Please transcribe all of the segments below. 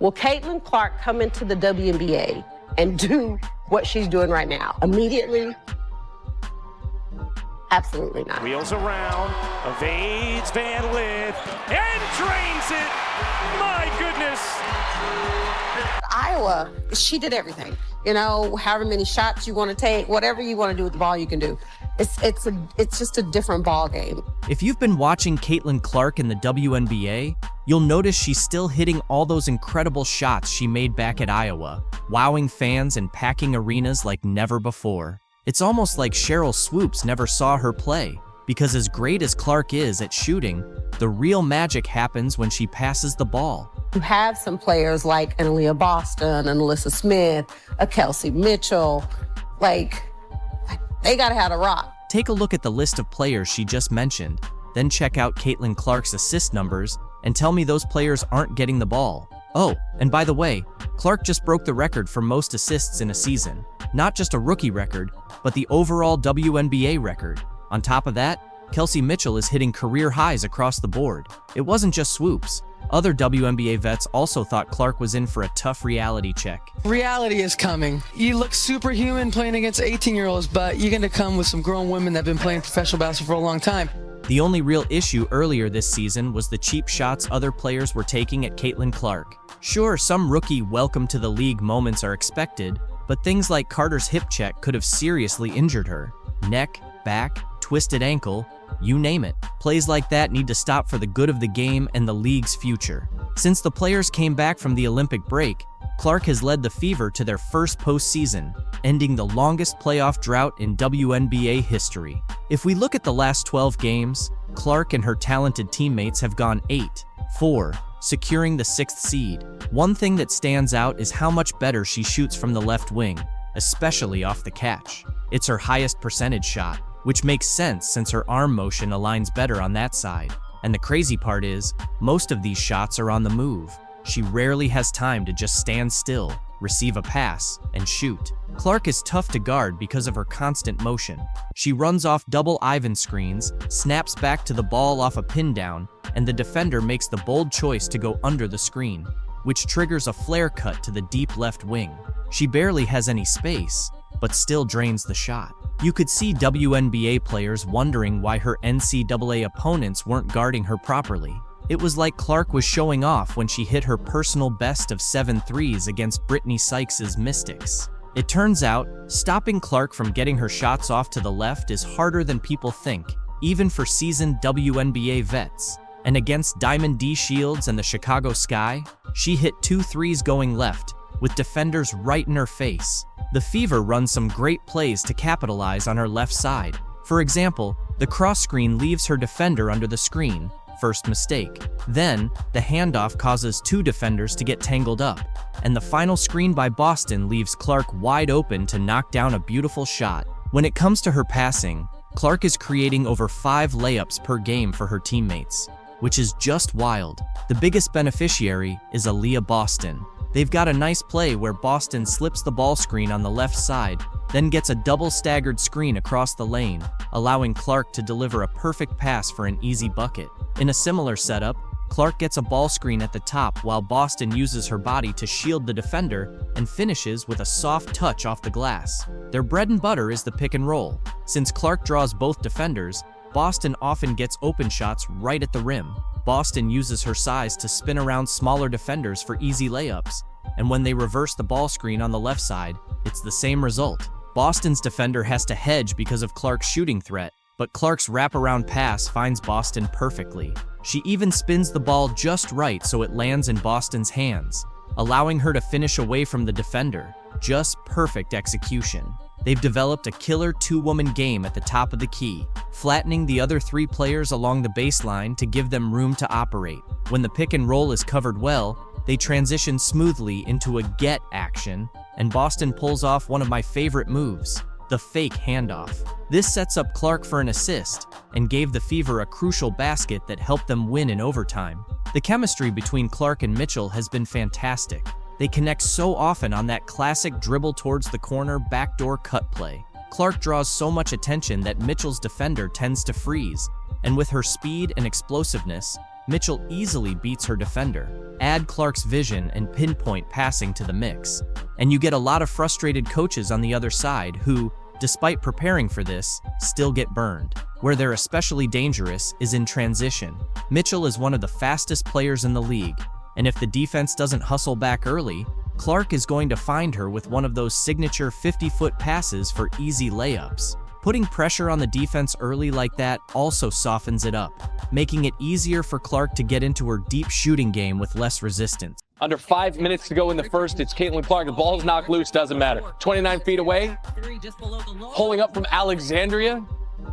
Will Caitlin Clark come into the WNBA and do what she's doing right now immediately? Absolutely not. Wheels around, evades Van Lith, and drains it. My goodness. Iowa, she did everything. You know, however many shots you want to take, whatever you want to do with the ball, you can do. It's just a different ball game. If you've been watching Caitlin Clark in the WNBA, you'll notice she's still hitting all those incredible shots she made back at Iowa, wowing fans and packing arenas like never before. It's almost like Sheryl Swoopes never saw her play, because as great as Clark is at shooting, the real magic happens when she passes the ball. You have some players like an Aaliyah Boston, an Alyssa Smith, a Kelsey Mitchell, like they gotta have a rock. Take a look at the list of players she just mentioned, then check out Caitlin Clark's assist numbers and tell me those players aren't getting the ball. Oh, and by the way, Clark just broke the record for most assists in a season. Not just a rookie record, but the overall WNBA record. On top of that, Kelsey Mitchell is hitting career highs across the board. It wasn't just Swoopes. Other WNBA vets also thought Clark was in for a tough reality check. Reality is coming. You look superhuman playing against 18-year-olds, but you're going to come with some grown women that have been playing professional basketball for a long time. The only real issue earlier this season was the cheap shots other players were taking at Caitlin Clark. Sure, some rookie welcome to the league moments are expected, but things like Carter's hip check could have seriously injured her. Neck, back, twisted ankle, you name it. Plays like that need to stop for the good of the game and the league's future. Since the players came back from the Olympic break, Clark has led the Fever to their first postseason, ending the longest playoff drought in WNBA history. If we look at the last 12 games, Clark and her talented teammates have gone 8-4, securing the 6th seed. One thing that stands out is how much better she shoots from the left wing, especially off the catch. It's her highest percentage shot, which makes sense since her arm motion aligns better on that side. And the crazy part is, most of these shots are on the move. She rarely has time to just stand still, receive a pass, and shoot. Clark is tough to guard because of her constant motion. She runs off double Ivan screens, snaps back to the ball off a pin down, and the defender makes the bold choice to go under the screen, which triggers a flare cut to the deep left wing. She barely has any space, but still drains the shot. You could see WNBA players wondering why her NCAA opponents weren't guarding her properly. It was like Clark was showing off when she hit her personal best of 7 threes against Brittany Sykes' Mystics. It turns out, stopping Clark from getting her shots off to the left is harder than people think, even for seasoned WNBA vets. And against Diamond D Shields and the Chicago Sky, she hit 2 threes going left, with defenders right in her face. The Fever run some great plays to capitalize on her left side. For example, the cross screen leaves her defender under the screen, first mistake. Then, the handoff causes 2 defenders to get tangled up, and the final screen by Boston leaves Clark wide open to knock down a beautiful shot. When it comes to her passing, Clark is creating over 5 layups per game for her teammates, which is just wild. The biggest beneficiary is Aaliyah Boston. They've got a nice play where Boston slips the ball screen on the left side, then gets a double staggered screen across the lane, allowing Clark to deliver a perfect pass for an easy bucket. In a similar setup, Clark gets a ball screen at the top while Boston uses her body to shield the defender and finishes with a soft touch off the glass. Their bread and butter is the pick and roll. Since Clark draws both defenders, Boston often gets open shots right at the rim. Boston uses her size to spin around smaller defenders for easy layups, and when they reverse the ball screen on the left side, it's the same result. Boston's defender has to hedge because of Clark's shooting threat, but Clark's wraparound pass finds Boston perfectly. She even spins the ball just right so it lands in Boston's hands, allowing her to finish away from the defender. Just perfect execution. They've developed a killer 2-woman game at the top of the key, flattening the other 3 players along the baseline to give them room to operate. When the pick and roll is covered well, they transition smoothly into a get action, and Boston pulls off one of my favorite moves, the fake handoff. This sets up Clark for an assist, and gave the Fever a crucial basket that helped them win in overtime. The chemistry between Clark and Mitchell has been fantastic. They connect so often on that classic dribble towards the corner backdoor cut play. Clark draws so much attention that Mitchell's defender tends to freeze, and with her speed and explosiveness, Mitchell easily beats her defender. Add Clark's vision and pinpoint passing to the mix, and you get a lot of frustrated coaches on the other side who, despite preparing for this, still get burned. Where they're especially dangerous is in transition. Mitchell is one of the fastest players in the league, and if the defense doesn't hustle back early, Clark is going to find her with one of those signature 50-foot passes for easy layups. Putting pressure on the defense early like that also softens it up, making it easier for Clark to get into her deep shooting game with less resistance. Under 5 minutes to go in the first, it's Caitlin Clark. The ball's knocked loose, doesn't matter. 29 feet away, pulling up from Alexandria.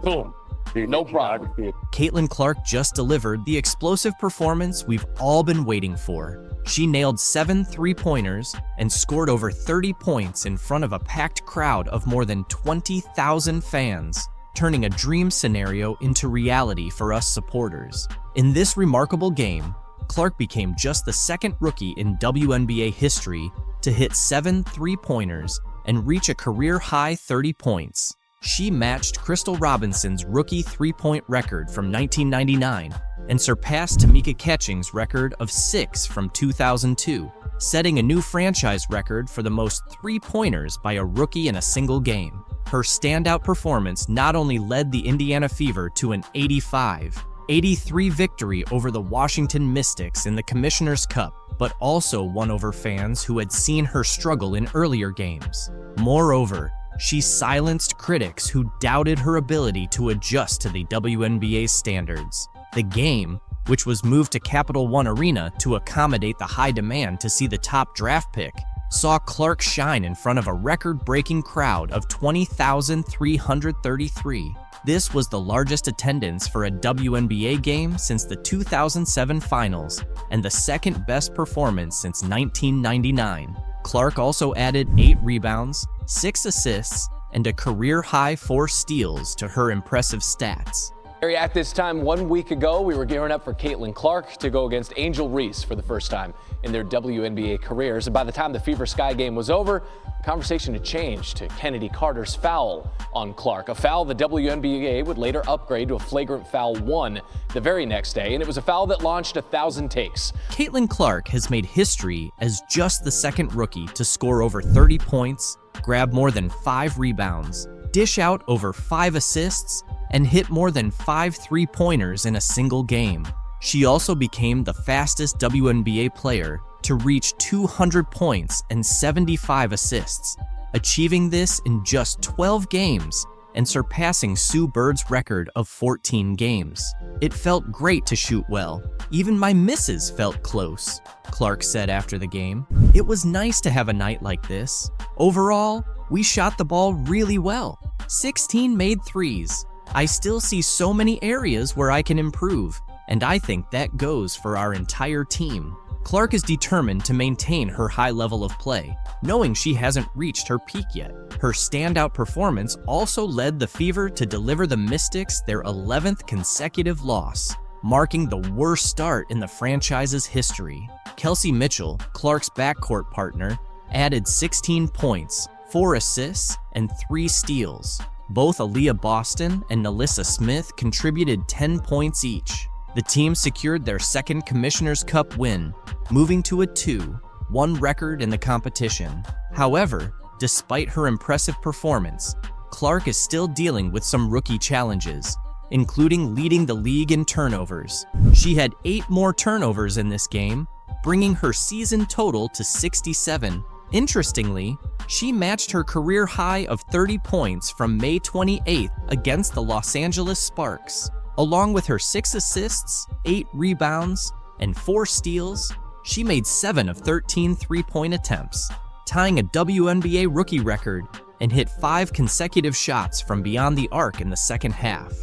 Boom. No problem. Caitlin Clark just delivered the explosive performance we've all been waiting for. She nailed 7 three-pointers and scored over 30 points in front of a packed crowd of more than 20,000 fans, turning a dream scenario into reality for us supporters. In this remarkable game, Clark became just the second rookie in WNBA history to hit 7 three-pointers and reach a career-high 30 points. She matched Crystal Robinson's rookie three-point record from 1999 and surpassed Tamika Catching's record of 6 from 2002, setting a new franchise record for the most three-pointers by a rookie in a single game. Her standout performance not only led the Indiana Fever to an 85-83 victory over the Washington Mystics in the Commissioner's Cup, but also won over fans who had seen her struggle in earlier games. Moreover, she silenced critics who doubted her ability to adjust to the WNBA standards. The game, which was moved to Capital One Arena to accommodate the high demand to see the top draft pick, saw Clark shine in front of a record-breaking crowd of 20,333. This was the largest attendance for a WNBA game since the 2007 finals and the second best performance since 1999. Clark also added 8 rebounds, 6 assists, and a career-high 4 steals to her impressive stats. At this time 1 week ago, we were gearing up for Caitlin Clark to go against Angel Reese for the first time in their WNBA careers. And by the time the Fever Sky game was over, the conversation had changed to Kennedy Carter's foul on Clark, a foul the WNBA would later upgrade to a flagrant foul 1 the very next day, and it was a foul that launched 1,000 takes. Caitlin Clark has made history as just the second rookie to score over 30 points, grab more than 5 rebounds, dish out over 5 assists, and hit more than 5 three-pointers in a single game. She also became the fastest WNBA player to reach 200 points and 75 assists, achieving this in just 12 games and surpassing Sue Bird's record of 14 games. "It felt great to shoot well. Even my misses felt close," Clark said after the game. "It was nice to have a night like this. Overall, we shot the ball really well. 16 made threes. I still see so many areas where I can improve, and I think that goes for our entire team." Clark is determined to maintain her high level of play, knowing she hasn't reached her peak yet. Her standout performance also led the Fever to deliver the Mystics their 11th consecutive loss, marking the worst start in the franchise's history. Kelsey Mitchell, Clark's backcourt partner, added 16 points, 4 assists, and 3 steals. Both Allie Boston and Nalissa Smith contributed 10 points each. The team secured their second Commissioner's Cup win, moving to a 2-1 record in the competition. However, despite her impressive performance, Clark is still dealing with some rookie challenges, including leading the league in turnovers. She had 8 more turnovers in this game, bringing her season total to 67. Interestingly, she matched her career high of 30 points from May 28th against the Los Angeles Sparks. Along with her 6 assists, 8 rebounds, and 4 steals, she made 7 of 13 three-point attempts, tying a WNBA rookie record, and hit 5 consecutive shots from beyond the arc in the second half.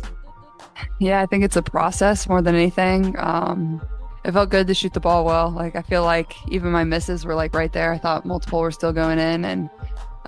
Yeah, I think it's a process more than anything. It felt good to shoot the ball well. Like, I feel like even my misses were like right there. I thought multiple were still going in, and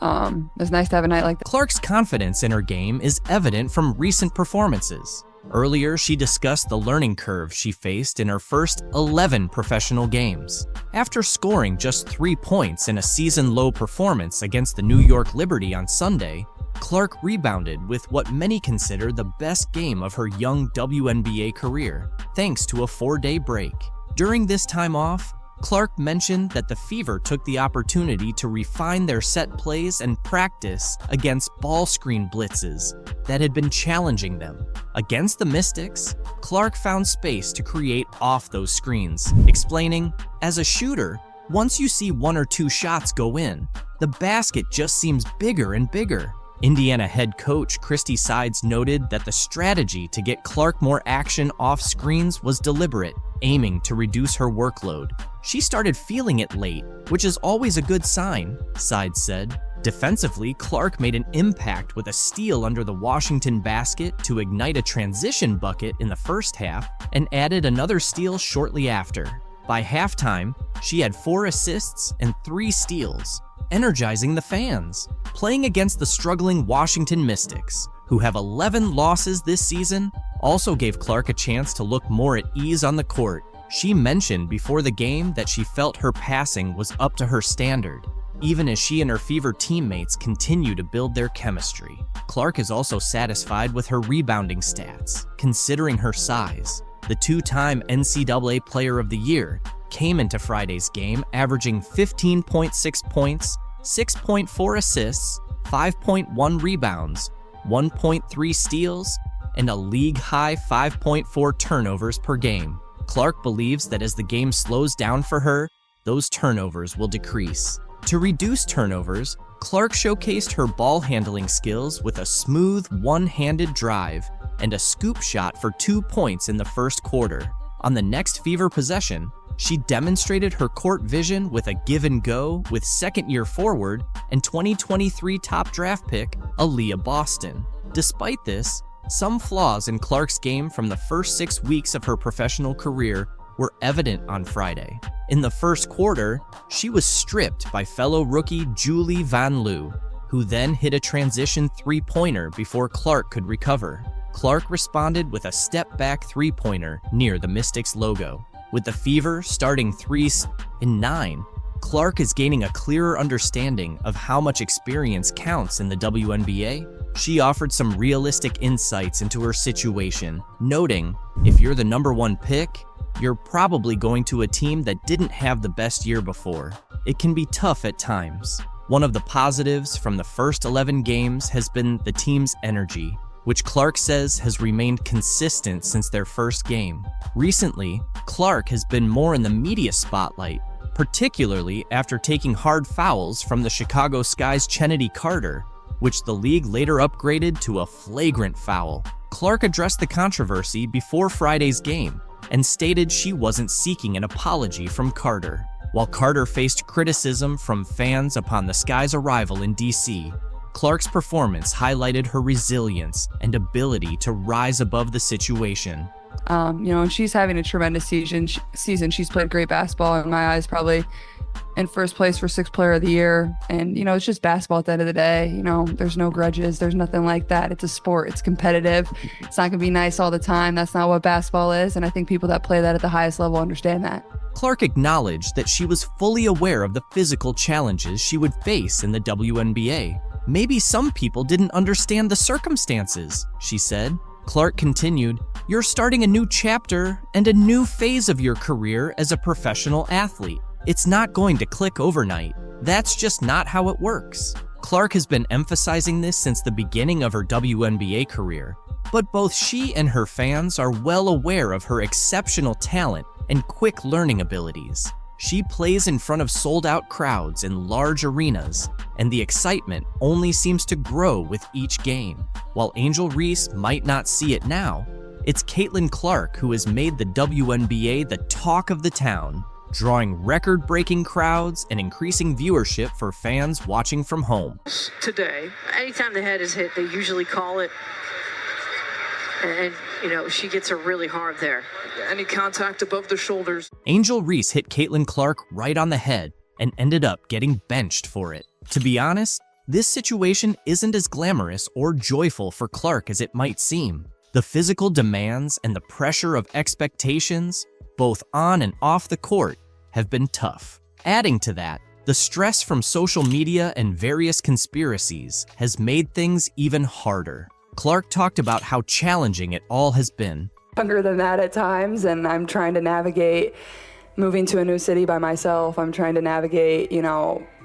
it was nice to have a night like that. Clark's confidence in her game is evident from recent performances. Earlier, she discussed the learning curve she faced in her first 11 professional games. After scoring just 3 points in a season-low performance against the New York Liberty on Sunday, Clark rebounded with what many consider the best game of her young WNBA career, thanks to a 4-day break. During this time off, Clark mentioned that the Fever took the opportunity to refine their set plays and practice against ball screen blitzes that had been challenging them. Against the Mystics, Clark found space to create off those screens, explaining, "As a shooter, once you see 1 or 2 shots go in, the basket just seems bigger and bigger." Indiana head coach Christy Sides noted that the strategy to get Clark more action off screens was deliberate, aiming to reduce her workload. "She started feeling it late, which is always a good sign," Sides said. Defensively, Clark made an impact with a steal under the Washington basket to ignite a transition bucket in the first half and added another steal shortly after. By halftime, she had 4 assists and 3 steals, energizing the fans. Playing against the struggling Washington Mystics, who have 11 losses this season, also gave Clark a chance to look more at ease on the court. She mentioned before the game that she felt her passing was up to her standard, even as she and her Fever teammates continue to build their chemistry. Clark is also satisfied with her rebounding stats, considering her size. The 2-time NCAA Player of the Year came into Friday's game averaging 15.6 points, 6.4 assists, 5.1 rebounds, 1.3 steals, and a league-high 5.4 turnovers per game. Clark believes that as the game slows down for her, those turnovers will decrease. To reduce turnovers, Clark showcased her ball handling skills with a smooth one-handed drive and a scoop shot for 2 points in the first quarter. On the next Fever possession, she demonstrated her court vision with a give and go with second-year forward and 2023 top draft pick, Allie Boston. Despite this, some flaws in Clark's game from the first 6 weeks of her professional career were evident on Friday. In the first quarter, she was stripped by fellow rookie Julie Van Loo, who then hit a transition three-pointer before Clark could recover. Clark responded with a step-back three-pointer near the Mystics logo. With the Fever starting 3s in 9, Clark is gaining a clearer understanding of how much experience counts in the WNBA. She offered some realistic insights into her situation, noting, "If you're the #1 pick, you're probably going to a team that didn't have the best year before. It can be tough at times." One of the positives from the first 11 games has been the team's energy, which Clark says has remained consistent since their first game. Recently, Clark has been more in the media spotlight, particularly after taking hard fouls from the Chicago Sky's Kennedy Carter, which the league later upgraded to a flagrant foul. Clark addressed the controversy before Friday's game and stated she wasn't seeking an apology from Carter. While Carter faced criticism from fans upon the Sky's arrival in DC, Clark's performance highlighted her resilience and ability to rise above the situation. She's having a tremendous season. She's played great basketball in my eyes, probably in first place for 6th Player of the Year. And, it's just basketball at the end of the day. There's no grudges. There's nothing like that. It's a sport. It's competitive. It's not going to be nice all the time. That's not what basketball is. And I think people that play that at the highest level understand that. Clark acknowledged that she was fully aware of the physical challenges she would face in the WNBA. "Maybe some people didn't understand the circumstances," she said. Clark continued, "You're starting a new chapter and a new phase of your career as a professional athlete. It's not going to click overnight. That's just not how it works." Clark has been emphasizing this since the beginning of her WNBA career, but both she and her fans are well aware of her exceptional talent and quick learning abilities. She plays in front of sold-out crowds in large arenas, and the excitement only seems to grow with each game. While Angel Reese might not see it now, it's Caitlin Clark who has made the WNBA the talk of the town, drawing record-breaking crowds and increasing viewership for fans watching from home. Today, anytime the head is hit, they usually call it, and she gets her really hard there. Any contact above the shoulders. Angel Reese hit Caitlin Clark right on the head and ended up getting benched for it. To be honest, this situation isn't as glamorous or joyful for Clark as it might seem. The physical demands and the pressure of expectations, both on and off the court, have been tough. Adding to that, The stress from social media and various conspiracies has made things even harder. Clark talked about how challenging it all has been. Younger than that at times, and I'm trying to navigate moving to a new city by myself. I'm trying to navigate,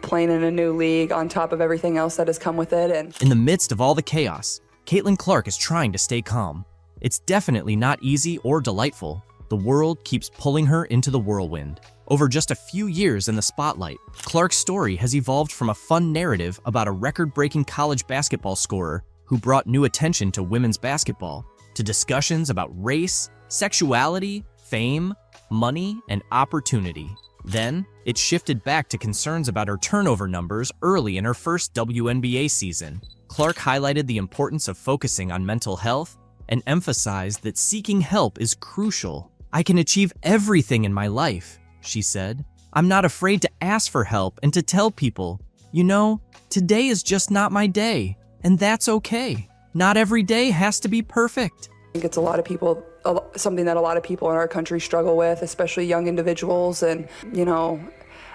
playing in a new league on top of everything else that has come with it. And in the midst of all the chaos, Caitlin Clark is trying to stay calm. It's definitely not easy or delightful. The world keeps pulling her into the whirlwind. Over just a few years in the spotlight, Clark's story has evolved from a fun narrative about a record-breaking college basketball scorer who brought new attention to women's basketball, to discussions about race, sexuality, fame, money, and opportunity. Then, it shifted back to concerns about her turnover numbers early in her first WNBA season. Clark highlighted the importance of focusing on mental health and emphasized that seeking help is crucial. "I can achieve everything in my life," she said. "I'm not afraid to ask for help and to tell people, today is just not my day, and that's okay. Not every day has to be perfect." I think it's something that a lot of people in our country struggle with, especially young individuals. And,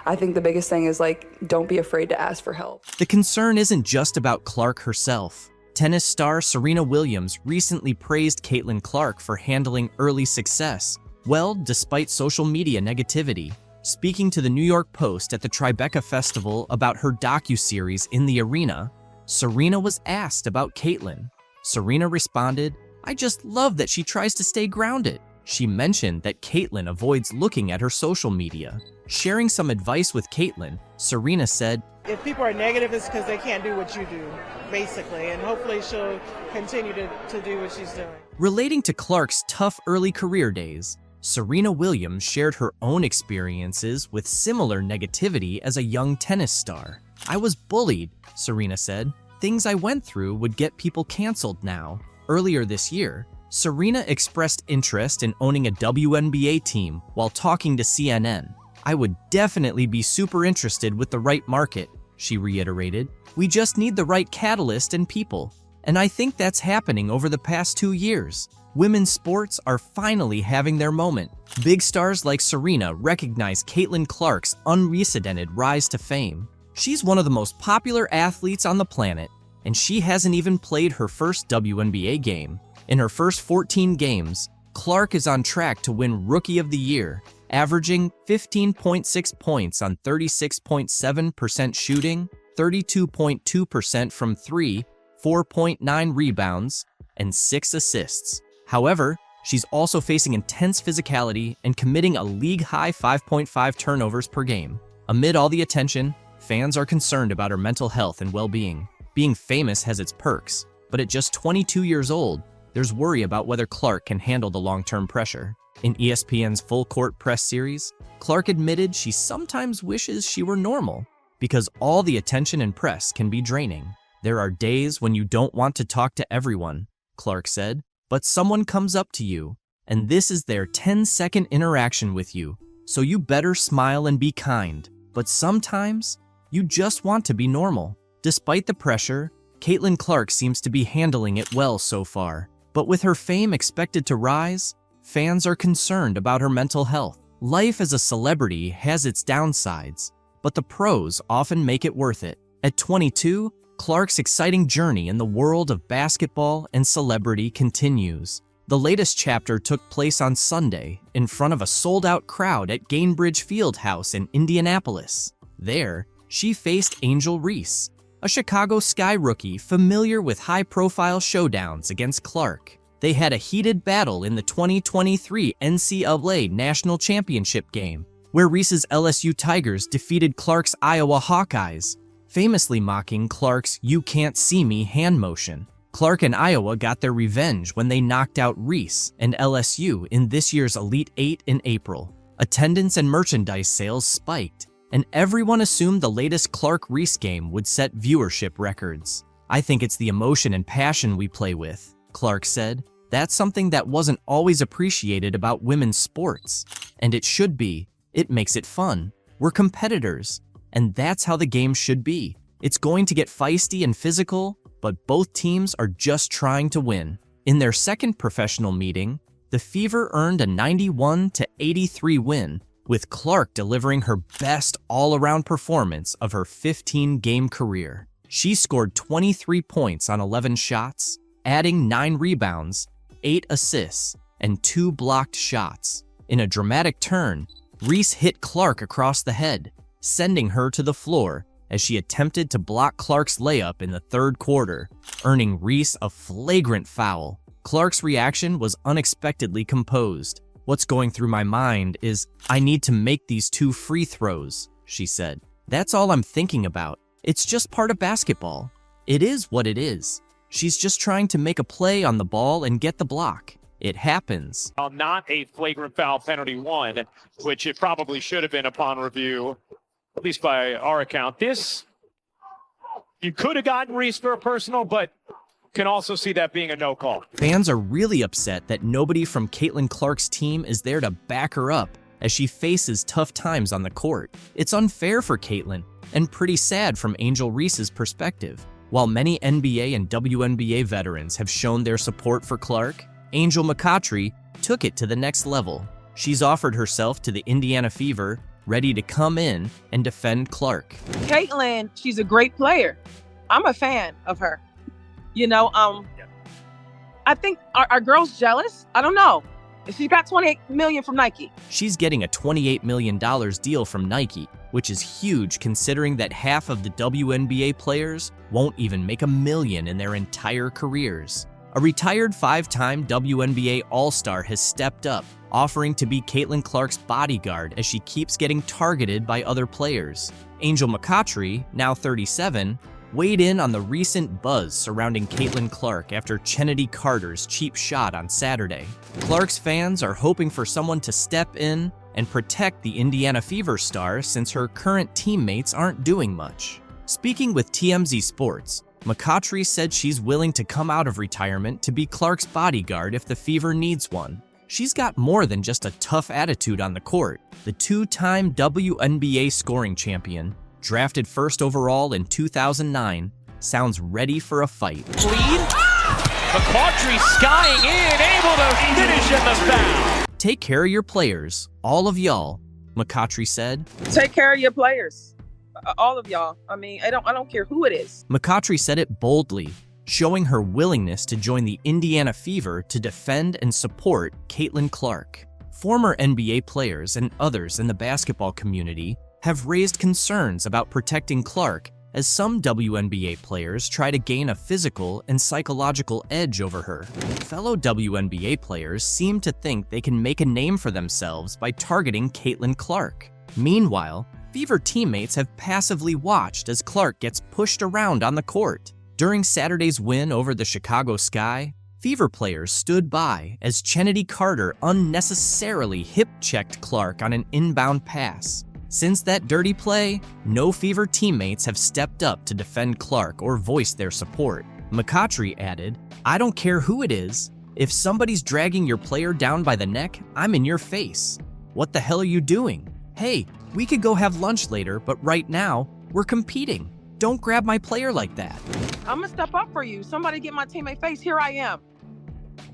I think the biggest thing is don't be afraid to ask for help. The concern isn't just about Clark herself. Tennis star Serena Williams recently praised Caitlin Clark for handling early success well despite social media negativity. Speaking to the New York Post at the Tribeca Festival about her docuseries In the Arena, Serena was asked about Caitlin. Serena responded, "I just love that she tries to stay grounded." She mentioned that Caitlin avoids looking at her social media. Sharing some advice with Caitlin, Serena said, "If people are negative, it's because they can't do what you do, basically, and hopefully she'll continue to do what she's doing." Relating to Clark's tough early career days, Serena Williams shared her own experiences with similar negativity as a young tennis star. "I was bullied," Serena said. "Things I went through would get people canceled now." Earlier this year, Serena expressed interest in owning a WNBA team while talking to CNN. "I would definitely be super interested with the right market," she reiterated. "We just need the right catalyst and people. And I think that's happening over the past 2 years. Women's sports are finally having their moment." Big stars like Serena recognize Caitlin Clark's unprecedented rise to fame. She's one of the most popular athletes on the planet, and she hasn't even played her first WNBA game. In her first 14 games, Clark is on track to win Rookie of the Year, averaging 15.6 points on 36.7% shooting, 32.2% from three, 4.9 rebounds, and 6 assists. However, she's also facing intense physicality and committing a league-high 5.5 turnovers per game. Amid all the attention, fans are concerned about her mental health and well-being. Being famous has its perks, but at just 22 years old, there's worry about whether Clark can handle the long-term pressure. In ESPN's Full Court Press series, Clark admitted she sometimes wishes she were normal, because all the attention and press can be draining. "There are days when you don't want to talk to everyone," Clark said, "but someone comes up to you, and this is their 10-second interaction with you, so you better smile and be kind. But sometimes, you just want to be normal." Despite the pressure, Caitlin Clark seems to be handling it well so far. But with her fame expected to rise, fans are concerned about her mental health. Life as a celebrity has its downsides, but the pros often make it worth it. At 22, Clark's exciting journey in the world of basketball and celebrity continues. The latest chapter took place on Sunday in front of a sold-out crowd at Gainbridge Fieldhouse in Indianapolis. There, she faced Angel Reese, a Chicago Sky rookie familiar with high-profile showdowns against Clark. They had a heated battle in the 2023 NCAA National Championship game, where Reese's LSU Tigers defeated Clark's Iowa Hawkeyes, famously mocking Clark's "you can't see me" hand motion. Clark and Iowa got their revenge when they knocked out Reese and LSU in this year's Elite Eight in April. Attendance and merchandise sales spiked, and everyone assumed the latest Clark-Reese game would set viewership records. "I think it's the emotion and passion we play with," Clark said. "That's something that wasn't always appreciated about women's sports. And it should be. It makes it fun. We're competitors. And that's how the game should be. It's going to get feisty and physical, but both teams are just trying to win." In their second professional meeting, the Fever earned a 91-83 win with Clark delivering her best all-around performance of her 15-game career. She scored 23 points on 11 shots, adding 9 rebounds, 8 assists, and 2 blocked shots. In a dramatic turn, Reese hit Clark across the head, sending her to the floor as she attempted to block Clark's layup in the third quarter, earning Reese a flagrant foul. Clark's reaction was unexpectedly composed. "What's going through my mind is, I need to make these 2 free throws," she said. "That's all I'm thinking about. It's just part of basketball. It is what it is. She's just trying to make a play on the ball and get the block. It happens." Not a flagrant foul penalty one, which it probably should have been upon review, at least by our account. This, you could have gotten Reese for a personal, but can also see that being a no call. Fans are really upset that nobody from Caitlin Clark's team is there to back her up as she faces tough times on the court. It's unfair for Caitlin and pretty sad from Angel Reese's perspective. While many NBA and WNBA veterans have shown their support for Clark, Angel McCoughtry took it to the next level. She's offered herself to the Indiana Fever, ready to come in and defend Clark. Caitlin, she's a great player. I'm a fan of her. You know, I think our girls jealous. I don't know. She got $28 million from Nike. She's getting a $28 million deal from Nike, which is huge considering that half of the WNBA players won't even make $1 million in their entire careers. A retired 5-time WNBA All-Star has stepped up, offering to be Caitlin Clark's bodyguard as she keeps getting targeted by other players. Angel McCoughtry, now 37, weighed in on the recent buzz surrounding Caitlin Clark after Chennedy Carter's cheap shot on Saturday. Clark's fans are hoping for someone to step in and protect the Indiana Fever star since her current teammates aren't doing much. Speaking with TMZ Sports, McCoughtry said she's willing to come out of retirement to be Clark's bodyguard if the Fever needs one. She's got more than just a tough attitude on the court. The 2-time WNBA scoring champion, drafted first overall in 2009, sounds ready for a fight. Lead. McCoughtry skying in, able to finish in the foul. "Take care of your players, all of y'all," McCoughtry said. Take care of your players. All of y'all. I mean, I don't care who it is. McCoughtry said it boldly, showing her willingness to join the Indiana Fever to defend and support Caitlin Clark. Former NBA players and others in the basketball community have raised concerns about protecting Clark as some WNBA players try to gain a physical and psychological edge over her. Fellow WNBA players seem to think they can make a name for themselves by targeting Caitlin Clark. Meanwhile, Fever teammates have passively watched as Clark gets pushed around on the court. During Saturday's win over the Chicago Sky, Fever players stood by as Chennedy Carter unnecessarily hip-checked Clark on an inbound pass. Since that dirty play, no Fever teammates have stepped up to defend Clark or voice their support. McCoughtry added, "I don't care who it is. If somebody's dragging your player down by the neck, I'm in your face. What the hell are you doing? Hey, we could go have lunch later, but right now, we're competing. Don't grab my player like that." I'm gonna step up for you. Somebody get my teammate face. Here I am.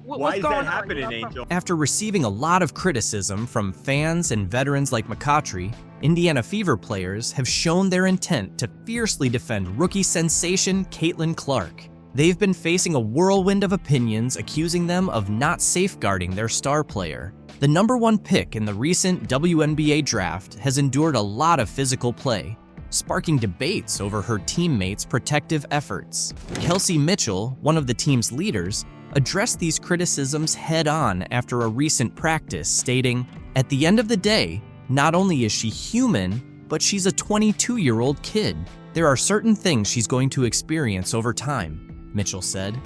Why is that happening, Angel? After receiving a lot of criticism from fans and veterans like McCoughtry, Indiana Fever players have shown their intent to fiercely defend rookie sensation Caitlin Clark. They've been facing a whirlwind of opinions accusing them of not safeguarding their star player. The #1 pick in the recent WNBA draft has endured a lot of physical play, sparking debates over her teammates' protective efforts. Kelsey Mitchell, one of the team's leaders, addressed these criticisms head-on after a recent practice, stating, "At the end of the day, not only is she human, but she's a 22-year-old kid. There are certain things she's going to experience over time," Mitchell said.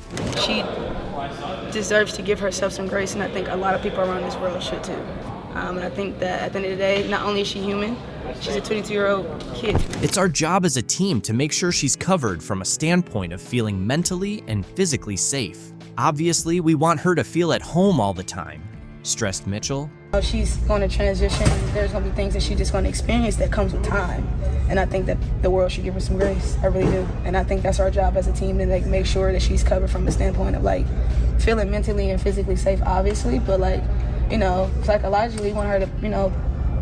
She deserves to give herself some grace, and I think a lot of people around this world should too. And I think that at the end of the day, not only is she human, she's a 22-year-old kid. It's our job as a team to make sure she's covered from a standpoint of feeling mentally and physically safe. Obviously, we want her to feel at home all the time, stressed Mitchell. She's going to transition. There's going to be things that she's just going to experience that comes with time. And I think that the world should give her some grace. I really do. And I think that's our job as a team to make sure that she's covered from the standpoint of feeling mentally and physically safe, obviously. But psychologically, we want her to,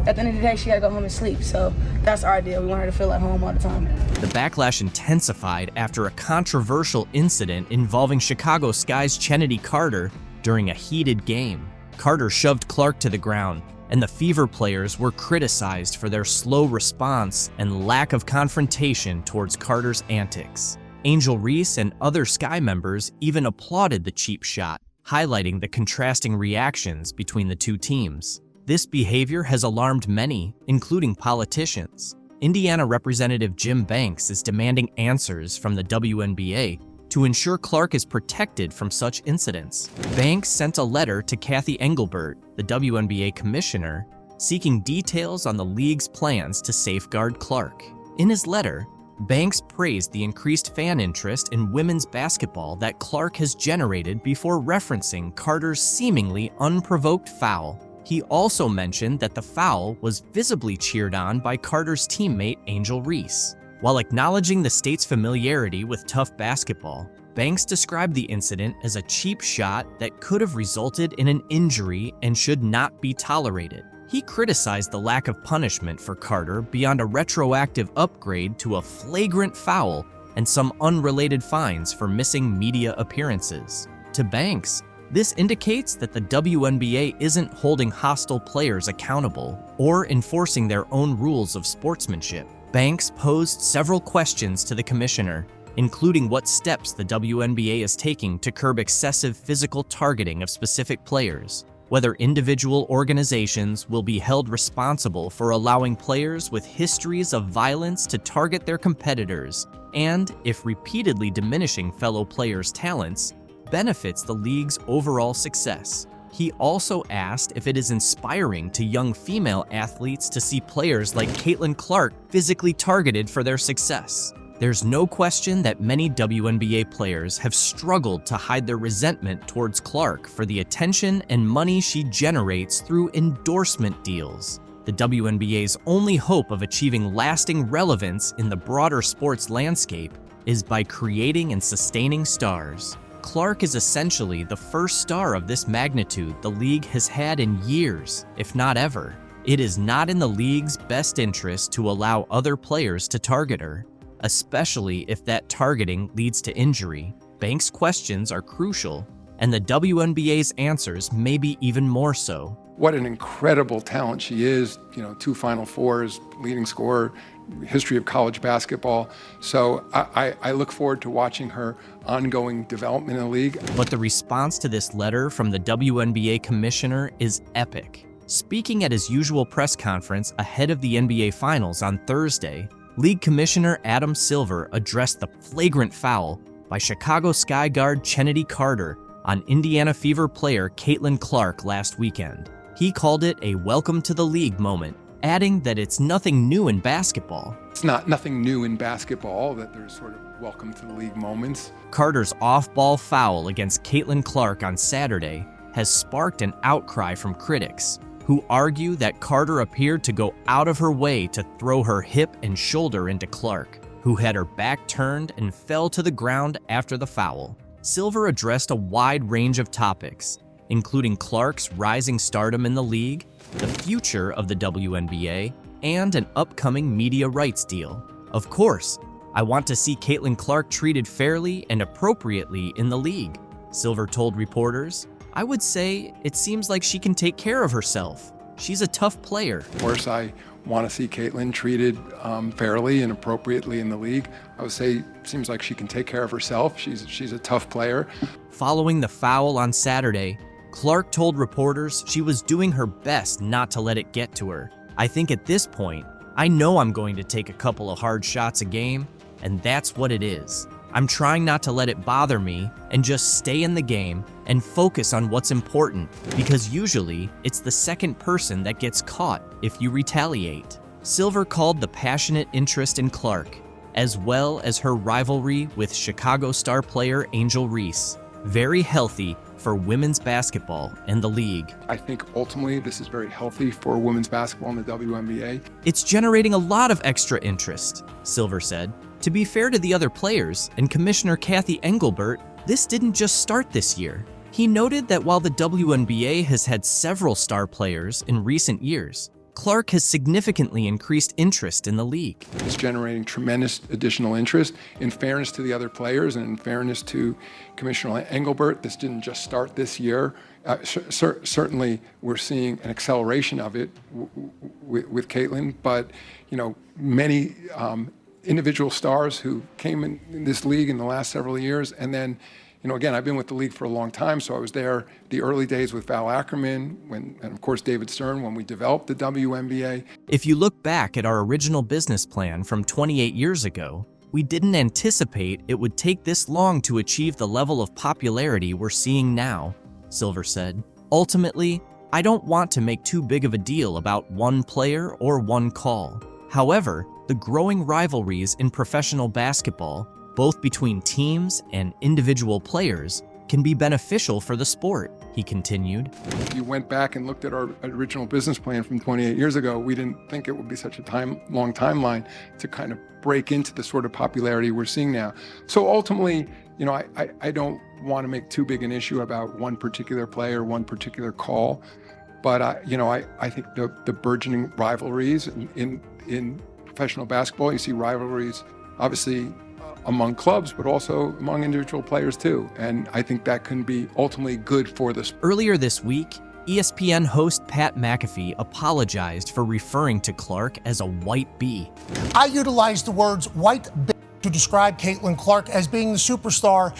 at the end of the day, she got to go home and sleep. So that's our idea. We want her to feel at home all the time. The backlash intensified after a controversial incident involving Chicago Sky's Kennedy Carter during a heated game. Carter shoved Clark to the ground, and the Fever players were criticized for their slow response and lack of confrontation towards Carter's antics. Angel Reese and other Sky members even applauded the cheap shot, highlighting the contrasting reactions between the two teams. This behavior has alarmed many, including politicians. Indiana Representative Jim Banks is demanding answers from the WNBA to ensure Clark is protected from such incidents. Banks sent a letter to Kathy Engelbert, the WNBA commissioner, seeking details on the league's plans to safeguard Clark. In his letter, Banks praised the increased fan interest in women's basketball that Clark has generated before referencing Carter's seemingly unprovoked foul. He also mentioned that the foul was visibly cheered on by Carter's teammate Angel Reese. While acknowledging the state's familiarity with tough basketball, Banks described the incident as a cheap shot that could have resulted in an injury and should not be tolerated. He criticized the lack of punishment for Carter beyond a retroactive upgrade to a flagrant foul and some unrelated fines for missing media appearances. To Banks, this indicates that the WNBA isn't holding hostile players accountable or enforcing their own rules of sportsmanship. Banks posed several questions to the commissioner, including what steps the WNBA is taking to curb excessive physical targeting of specific players, whether individual organizations will be held responsible for allowing players with histories of violence to target their competitors, and if repeatedly diminishing fellow players' talents benefits the league's overall success. He also asked if it is inspiring to young female athletes to see players like Caitlin Clark physically targeted for their success. There's no question that many WNBA players have struggled to hide their resentment towards Clark for the attention and money she generates through endorsement deals. The WNBA's only hope of achieving lasting relevance in the broader sports landscape is by creating and sustaining stars. Clark is essentially the first star of this magnitude the league has had in years, if not ever. It is not in the league's best interest to allow other players to target her, especially if that targeting leads to injury. Banks' questions are crucial, and the WNBA's answers may be even more so. What an incredible talent she is, 2 Final Fours, leading scorer, history of college basketball. So I look forward to watching her ongoing development in the league. But the response to this letter from the WNBA commissioner is epic. Speaking at his usual press conference ahead of the NBA Finals on Thursday, League Commissioner Adam Silver addressed the flagrant foul by Chicago Sky guard Kennedy Carter on Indiana Fever player Caitlin Clark last weekend. He called it a welcome to the league moment, adding that it's nothing new in basketball. It's nothing new in basketball that there's sort of welcome to the league moments. Carter's off-ball foul against Caitlin Clark on Saturday has sparked an outcry from critics, who argue that Carter appeared to go out of her way to throw her hip and shoulder into Clark, who had her back turned and fell to the ground after the foul. Silver addressed a wide range of topics, including Clark's rising stardom in the league, the future of the WNBA, and an upcoming media rights deal. Of course, I want to see Caitlin Clark treated fairly and appropriately in the league, Silver told reporters. I would say it seems like she can take care of herself. She's a tough player. Of course, I want to see Caitlin treated fairly and appropriately in the league. I would say it seems like she can take care of herself. She's a tough player. Following the foul on Saturday, Clark told reporters she was doing her best not to let it get to her. I think at this point, I know I'm going to take a couple of hard shots a game, and that's what it is. I'm trying not to let it bother me and just stay in the game and focus on what's important, because usually it's the second person that gets caught if you retaliate. Silver called the passionate interest in Clark, as well as her rivalry with Chicago star player Angel Reese, very healthy for women's basketball and the league. I think ultimately this is very healthy for women's basketball in the WNBA. It's generating a lot of extra interest, Silver said. To be fair to the other players and Commissioner Kathy Engelbert, this didn't just start this year. He noted that while the WNBA has had several star players in recent years, Clark has significantly increased interest in the league. It's generating tremendous additional interest. In fairness to the other players and in fairness to Commissioner Engelbert, this didn't just start this year. Certainly, we're seeing an acceleration of it with Caitlin, but many individual stars who came in this league in the last several years, and then, again, I've been with the league for a long time, so I was there the early days with Val Ackerman, and of course David Stern when we developed the WNBA. If you look back at our original business plan from 28 years ago, we didn't anticipate it would take this long to achieve the level of popularity we're seeing now, Silver said. Ultimately, I don't want to make too big of a deal about one player or one call. However, the growing rivalries in professional basketball, both between teams and individual players, can be beneficial for the sport, he continued. If you went back and looked at our original business plan from 28 years ago, we didn't think it would be such a long timeline to kind of break into the sort of popularity we're seeing now. So ultimately, I don't want to make too big an issue about one particular player, one particular call, but I think the burgeoning rivalries in professional basketball, you see rivalries obviously among clubs, but also among individual players too. And I think that can be ultimately good for the sport. Earlier this week, ESPN host Pat McAfee apologized for referring to Clark as a white bee. I utilized the words white bee to describe Caitlin Clark as being the superstar.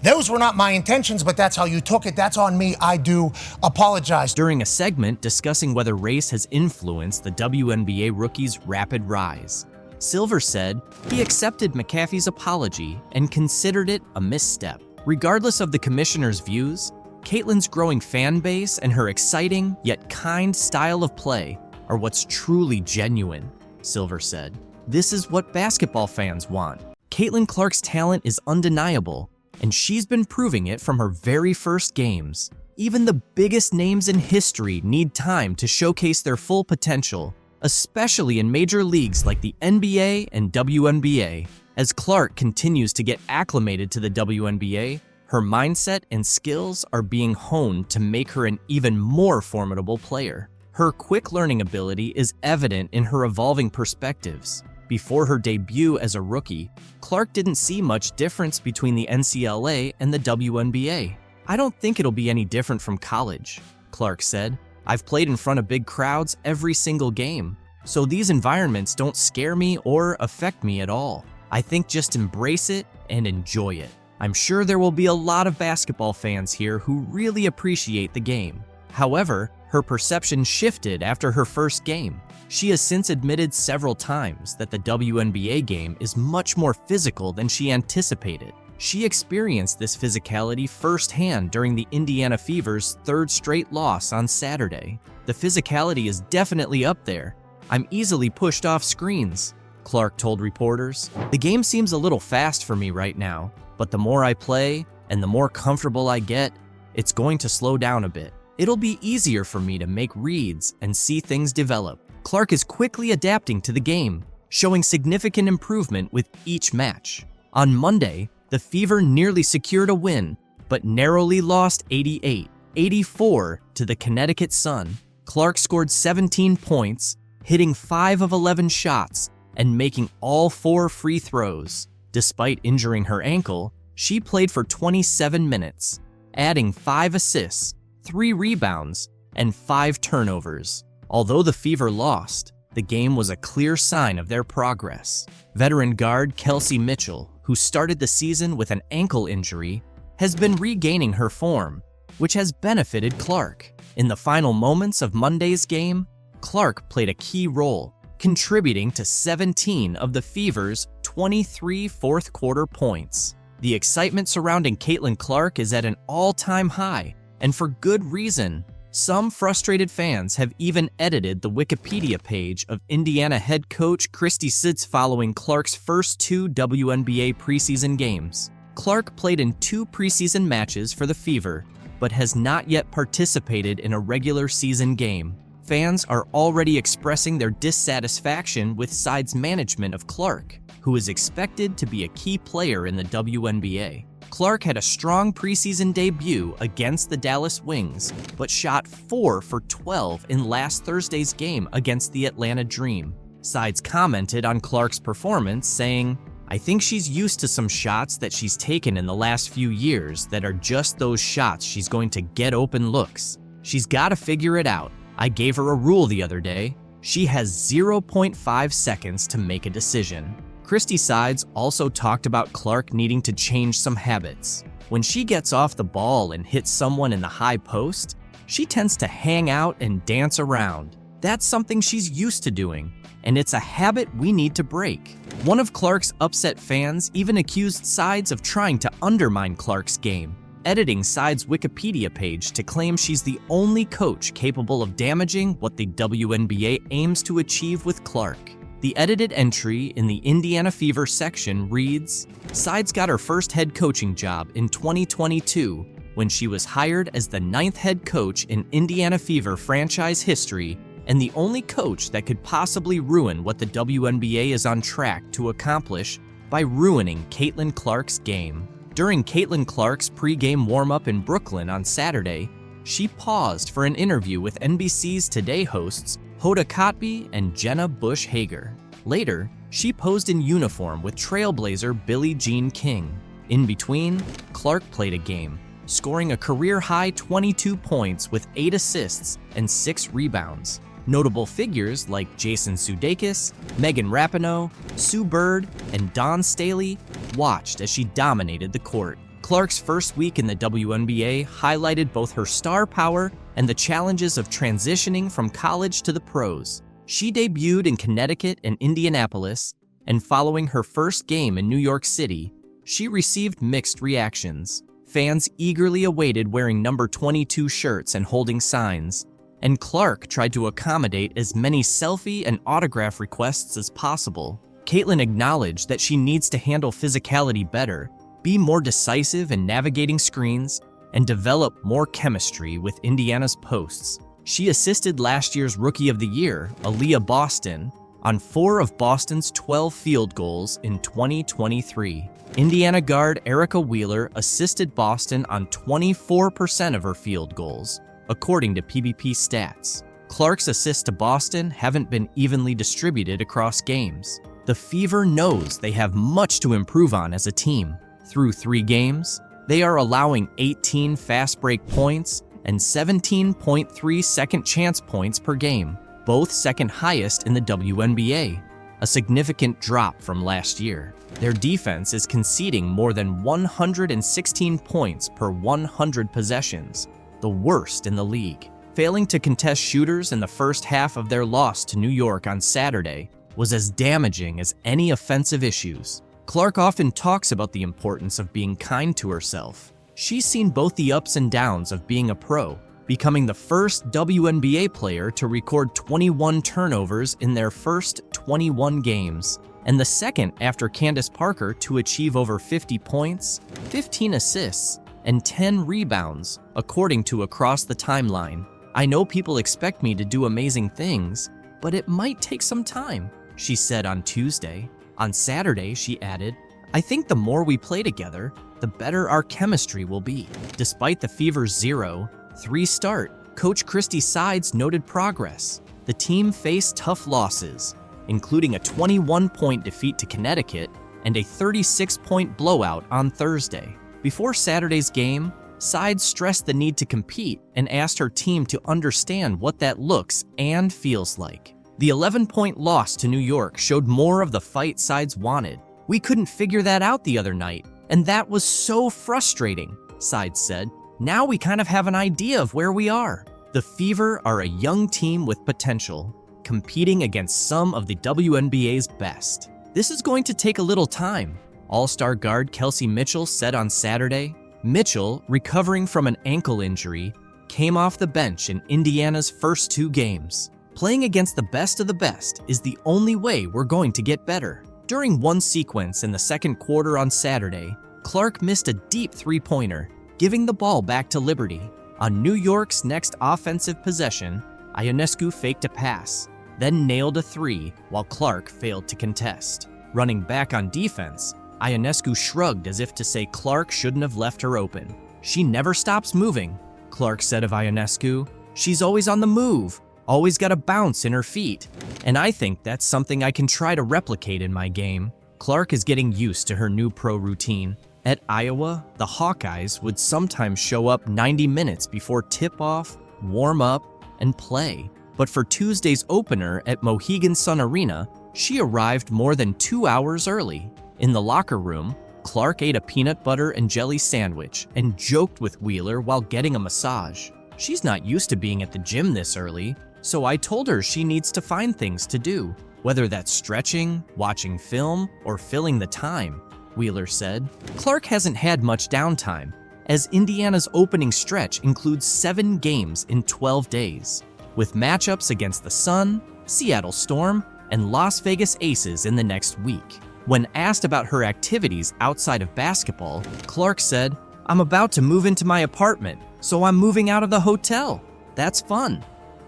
Those were not my intentions, but that's how you took it. That's on me. I do apologize. During a segment discussing whether race has influenced the WNBA rookie's rapid rise, Silver said he accepted McAfee's apology and considered it a misstep. Regardless of the commissioner's views, Caitlin's growing fan base and her exciting yet kind style of play are what's truly genuine, Silver said. This is what basketball fans want. Caitlin Clark's talent is undeniable, and she's been proving it from her very first games. Even the biggest names in history need time to showcase their full potential, especially in major leagues like the NBA and WNBA. As Clark continues to get acclimated to the WNBA, her mindset and skills are being honed to make her an even more formidable player. Her quick learning ability is evident in her evolving perspectives. Before her debut as a rookie, Clark didn't see much difference between the NCAA and the WNBA. I don't think it'll be any different from college, Clark said. I've played in front of big crowds every single game, so these environments don't scare me or affect me at all. I think just embrace it and enjoy it. I'm sure there will be a lot of basketball fans here who really appreciate the game. However, her perception shifted after her first game. She has since admitted several times that the WNBA game is much more physical than she anticipated. She experienced this physicality firsthand during the Indiana Fever's third straight loss on Saturday. The physicality is definitely up there. I'm easily pushed off screens, Clark told reporters. The game seems a little fast for me right now, but the more I play and the more comfortable I get, it's going to slow down a bit. It'll be easier for me to make reads and see things develop. Clark is quickly adapting to the game, showing significant improvement with each match. On Monday, the Fever nearly secured a win, but narrowly lost 88-84 to the Connecticut Sun. Clark scored 17 points, hitting 5 of 11 shots, and making all 4 free throws. Despite injuring her ankle, she played for 27 minutes, adding 5 assists, 3 rebounds, and 5 turnovers. Although the Fever lost, the game was a clear sign of their progress. Veteran guard Kelsey Mitchell, who started the season with an ankle injury, has been regaining her form, which has benefited Clark. In the final moments of Monday's game, Clark played a key role, contributing to 17 of the Fever's 23 fourth-quarter points. The excitement surrounding Caitlin Clark is at an all-time high, and for good reason. Some frustrated fans have even edited the Wikipedia page of Indiana head coach Christy Sides following Clark's first 2 WNBA preseason games. Clark played in 2 preseason matches for the Fever, but has not yet participated in a regular season game. Fans are already expressing their dissatisfaction with Sides' management of Clark, who is expected to be a key player in the WNBA. Clark had a strong preseason debut against the Dallas Wings, but shot 4 for 12 in last Thursday's game against the Atlanta Dream. Sides commented on Clark's performance, saying, "I think she's used to some shots that she's taken in the last few years that are just those shots she's going to get open looks. She's got to figure it out. I gave her a rule the other day. She has 0.5 seconds to make a decision." Christy Sides also talked about Clark needing to change some habits. When she gets off the ball and hits someone in the high post, she tends to hang out and dance around. That's something she's used to doing, and it's a habit we need to break. One of Clark's upset fans even accused Sides of trying to undermine Clark's game, editing Sides' Wikipedia page to claim she's the only coach capable of damaging what the WNBA aims to achieve with Clark. The edited entry in the Indiana Fever section reads, "Sides got her first head coaching job in 2022 when she was hired as the 9th head coach in Indiana Fever franchise history and the only coach that could possibly ruin what the WNBA is on track to accomplish by ruining Caitlin Clark's game." During Caitlin Clark's pre-game warm-up in Brooklyn on Saturday, she paused for an interview with NBC's Today hosts Hoda Kotb and Jenna Bush Hager. Later, she posed in uniform with Trailblazer Billie Jean King. In between, Clark played a game, scoring a career-high 22 points with 8 assists and 6 rebounds. Notable figures like Jason Sudeikis, Megan Rapinoe, Sue Bird, and Dawn Staley watched as she dominated the court. Clark's first week in the WNBA highlighted both her star power and the challenges of transitioning from college to the pros. She debuted in Connecticut and Indianapolis, and following her first game in New York City, she received mixed reactions. Fans eagerly awaited wearing number 22 shirts and holding signs, and Clark tried to accommodate as many selfie and autograph requests as possible. Caitlin acknowledged that she needs to handle physicality better, be more decisive in navigating screens, and develop more chemistry with Indiana's posts. She assisted last year's Rookie of the Year, Aaliyah Boston, on 4 of Boston's 12 field goals in 2023. Indiana guard Erica Wheeler assisted Boston on 24% of her field goals, according to PBP stats. Clark's assists to Boston haven't been evenly distributed across games. The Fever knows they have much to improve on as a team. Through 3 games, they are allowing 18 fast break points and 17.3 second chance points per game, both second highest in the WNBA, a significant drop from last year. Their defense is conceding more than 116 points per 100 possessions, the worst in the league. Failing to contest shooters in the first half of their loss to New York on Saturday was as damaging as any offensive issues. Clark often talks about the importance of being kind to herself. She's seen both the ups and downs of being a pro, becoming the first WNBA player to record 21 turnovers in their first 21 games, and the second after Candace Parker to achieve over 50 points, 15 assists, and 10 rebounds, according to Across the Timeline. "I know people expect me to do amazing things, but it might take some time," she said on Tuesday. On Saturday, she added, "I think the more we play together, the better our chemistry will be." Despite the Fever's 0-3 start, Coach Christy Sides noted progress. The team faced tough losses, including a 21-point defeat to Connecticut and a 36-point blowout on Thursday. Before Saturday's game, Sides stressed the need to compete and asked her team to understand what that looks and feels like. The 11-point loss to New York showed more of the fight Sides wanted. "We couldn't figure that out the other night, and that was so frustrating," Sides said. "Now we kind of have an idea of where we are." The Fever are a young team with potential, competing against some of the WNBA's best. "This is going to take a little time," All-Star guard Kelsey Mitchell said on Saturday. Mitchell, recovering from an ankle injury, came off the bench in Indiana's first 2 games. "Playing against the best of the best is the only way we're going to get better." During one sequence in the second quarter on Saturday, Clark missed a deep 3-pointer, giving the ball back to Liberty. On New York's next offensive possession, Ionescu faked a pass, then nailed a 3 while Clark failed to contest. Running back on defense, Ionescu shrugged as if to say Clark shouldn't have left her open. "She never stops moving," Clark said of Ionescu. "She's always on the move, always got a bounce in her feet. And I think that's something I can try to replicate in my game." Clark is getting used to her new pro routine. At Iowa, the Hawkeyes would sometimes show up 90 minutes before tip-off, warm up, and play. But for Tuesday's opener at Mohegan Sun Arena, she arrived more than 2 hours early. In the locker room, Clark ate a peanut butter and jelly sandwich and joked with Wheeler while getting a massage. She's not used to being at the gym this early, so I told her she needs to find things to do, whether that's stretching, watching film, or filling the time, Wheeler said. Clark hasn't had much downtime, as Indiana's opening stretch includes 7 games in 12 days, with matchups against the Sun, Seattle Storm, and Las Vegas Aces in the next week. When asked about her activities outside of basketball, Clark said, "I'm about to move into my apartment, so I'm moving out of the hotel. That's fun."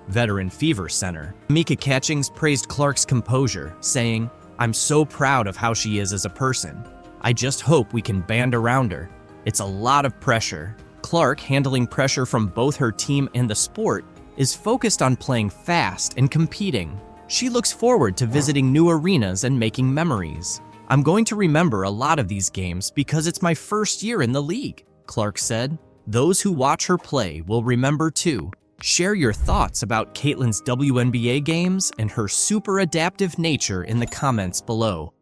Veteran Fever Center Mika Catchings praised Clark's composure, saying, "I'm so proud of how she is as a person. I just hope we can band around her. It's a lot of pressure." Clark, handling pressure from both her team and the sport, is focused on playing fast and competing. She looks forward to visiting new arenas and making memories. "I'm going to remember a lot of these games because it's my first year in the league," Clark said. "Those who watch her play will remember too." Share your thoughts about Caitlin's WNBA games and her super adaptive nature in the comments below.